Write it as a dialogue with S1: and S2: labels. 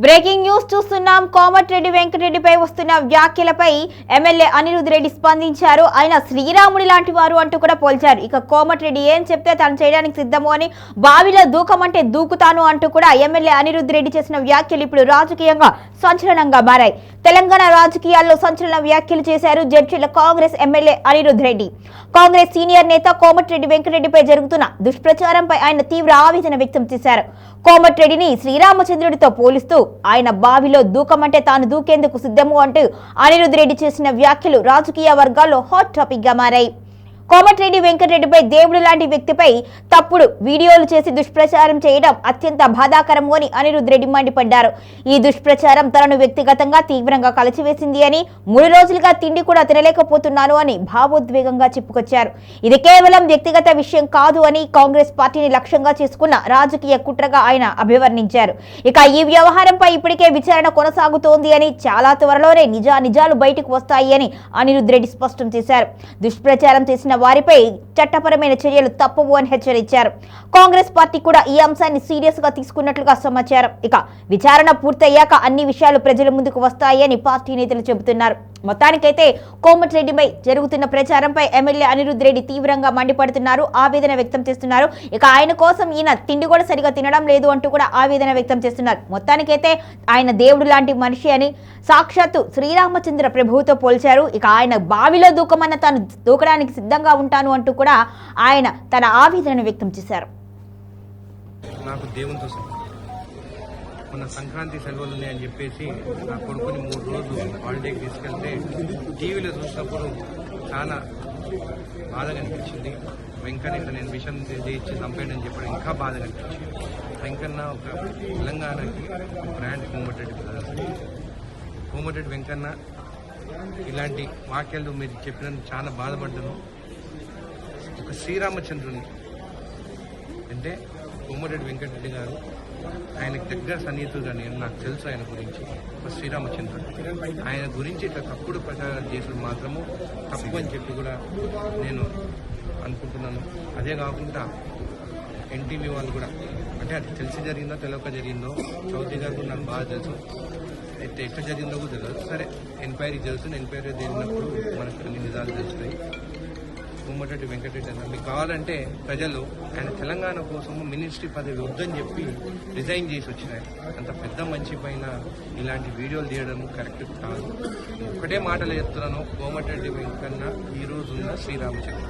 S1: Breaking news చూస్తున్నాం. కోమటిరెడ్డి వెంకటరెడ్డిపై వస్తున్న వ్యాఖ్యలపై ఎమ్మెల్యే అనిరుద్ రెడ్డి స్పందించారు. ఆయన శ్రీరాముడి లాంటి వారు అంటూ కూడా పోల్చారు. ఇక కోమటిరెడ్డి ఏం చెప్తే తాను చేయడానికి సిద్ధము అని, బావిలో దూకమంటే దూకుతాను అంటూ కూడా ఎమ్మెల్యే అనిరుద్ రెడ్డి చేసిన వ్యాఖ్యలు ఇప్పుడు రాజకీయంగా సంచలనంగా మారాయి. తెలంగాణ రాజకీయాల్లో సంచలన వ్యాఖ్యలు చేశారు జడ్చర్ల కాంగ్రెస్ ఎమ్మెల్యే అనిరుద్ రెడ్డి. కాంగ్రెస్ సీనియర్ నేత కోమటిరెడ్డి వెంకటరెడ్డిపై జరుగుతున్న దుష్ప్రచారంపై ఆయన తీవ్ర ఆవేదన వ్యక్తం చేశారు. కోమటిరెడ్డిని శ్రీరామచంద్రుడితో పోలిస్తూ ఆయన బావిలో దూకమంటే తాను దూకేందుకు సిద్ధము అంటూ అనిరుద్ రెడ్డి చేసిన వ్యాఖ్యలు రాజకీయ వర్గాల్లో హాట్ టాపిక్ గా మారాయి. కోమటిరెడ్డి వెంకటరెడ్డిపై దేవుడు లాంటి వ్యక్తిపై తప్పుడు వీడియోలు చేసి దుష్ప్రచారం చేయడం అత్యంత బాధాకరము అని అనిరుద్ రెడ్డి మండిపడ్డారు. ఈ దుష్ప్రచారం తనను వ్యక్తిగతంగా తీవ్రంగా కలిచివేసింది అని, 3 రోజులుగా తిండి కూడా తినలేకపోతున్నాను అని భావోద్వేగంగా చెప్పుకొచ్చారు. ఇది కేవలం వ్యక్తిగత విషయం కాదు అని, కాంగ్రెస్ పార్టీని లక్ష్యంగా చేసుకున్న రాజకీయ కుట్రగా ఆయన అభివర్ణించారు. ఇక ఈ వ్యవహారంపై ఇప్పటికే విచారణ కొనసాగుతోంది అని, చాలా త్వరలోనే నిజాలు బయటకు వస్తాయి అని అనిరుద్ రెడ్డి స్పష్టం చేశారు. దుష్ప్రచారం చేసిన వారిపై చట్టపరమైన చర్యలు తప్పవు అని హెచ్చరించారు. కాంగ్రెస్ పార్టీ కూడా ఈ అంశాన్ని సీరియస్ గా తీసుకున్నట్లుగా సమాచారం. ఇక విచారణ పూర్తయ్యాక అన్ని విషయాలు ప్రజల ముందుకు వస్తాయి అని పార్టీ నేతలు చెబుతున్నారు. మొత్తానికైతే కోమటిరెడ్డిపై జరుగుతున్న ప్రచారంపై ఎమ్మెల్యే అనిరుద్ రెడ్డి తీవ్రంగా మండిపడుతున్నారు, ఆవేదన వ్యక్తం చేస్తున్నారు. ఇక ఆయన కోసం ఈయన తిండి కూడా సరిగా తినడం లేదు అంటూ కూడా ఆవేదన వ్యక్తం చేస్తున్నారు. మొత్తానికైతే ఆయన దేవుడు లాంటి మనిషి అని, సాక్షాత్తు శ్రీరామచంద్ర ప్రభువుతో పోల్చారు. ఇక ఆయన బావిలో దూకమన్న తాను దూకడానికి సిద్ధంగా ఉంటాను అంటూ కూడా ఆయన తన ఆవేదనను వ్యక్తం చేశారు.
S2: నాకు దేవునితో మొన్న సంక్రాంతి సెలవులు ఉన్నాయని చెప్పేసి నా కొడుకుని 3 రోజులు హాలిడేకి తీసుకెళ్తే టీవీలో చూసినప్పుడు చాలా బాధగా అనిపించింది. వెంకన్న ఇట్లా నేను విషయం ఇచ్చి చంపాడని చెప్పడం ఇంకా బాధగా అనిపించింది. వెంకన్న ఒక తెలంగాణకి బ్రాండ్ కోమటిరెడ్డి వెంకన్న ఇలాంటి వాక్యాలు మీరు చెప్పినందుకు చాలా బాధపడ్డాను. ఒక శ్రీరామచంద్రుని అంటే కోమటిరెడ్డి వెంకటరెడ్డి గారు, ఆయనకు దగ్గర సన్నిహితుడుగా నాకు తెలుసు ఆయన గురించి. ఒక శ్రీరామచంద్రుడు ఆయన గురించి ఇట్లా తప్పుడు ప్రచారం చేసుడు మాత్రము తప్పు అని చెప్పి కూడా నేను అనుకుంటున్నాను. అదే కాకుండా ఎన్టీవీ వాళ్ళు కూడా, అంటే అది తెలిసి జరిగిందో తెలియక జరిగిందో, చౌదరి గారు నాకు బాగా తెలుసు, అయితే ఎట్లా జరిగిందో కూడా తెలియదు. సరే, ఎంక్వైరీ జరుగుతుంది. ఎంక్వైరీ జరిగినప్పుడు మనకు అన్ని నిజాలు తెలుస్తాయి. కోమటిరెడ్డి వెంకటరెడ్డి అన్న మీకు కావాలంటే ప్రజలు ఆయన తెలంగాణ కోసము మినిస్ట్రీ పదవి వద్దని చెప్పి రిజైన్ చేసి వచ్చినాయి. అంత పెద్ద మంచి పైన ఇలాంటి వీడియోలు తీయడం కరెక్ట్ కాదు. ఒకటే మాటలు చెప్తున్నాను, కోమటిరెడ్డి వెంకన్న ఈ రోజు ఉన్న శ్రీరామచంద్ర.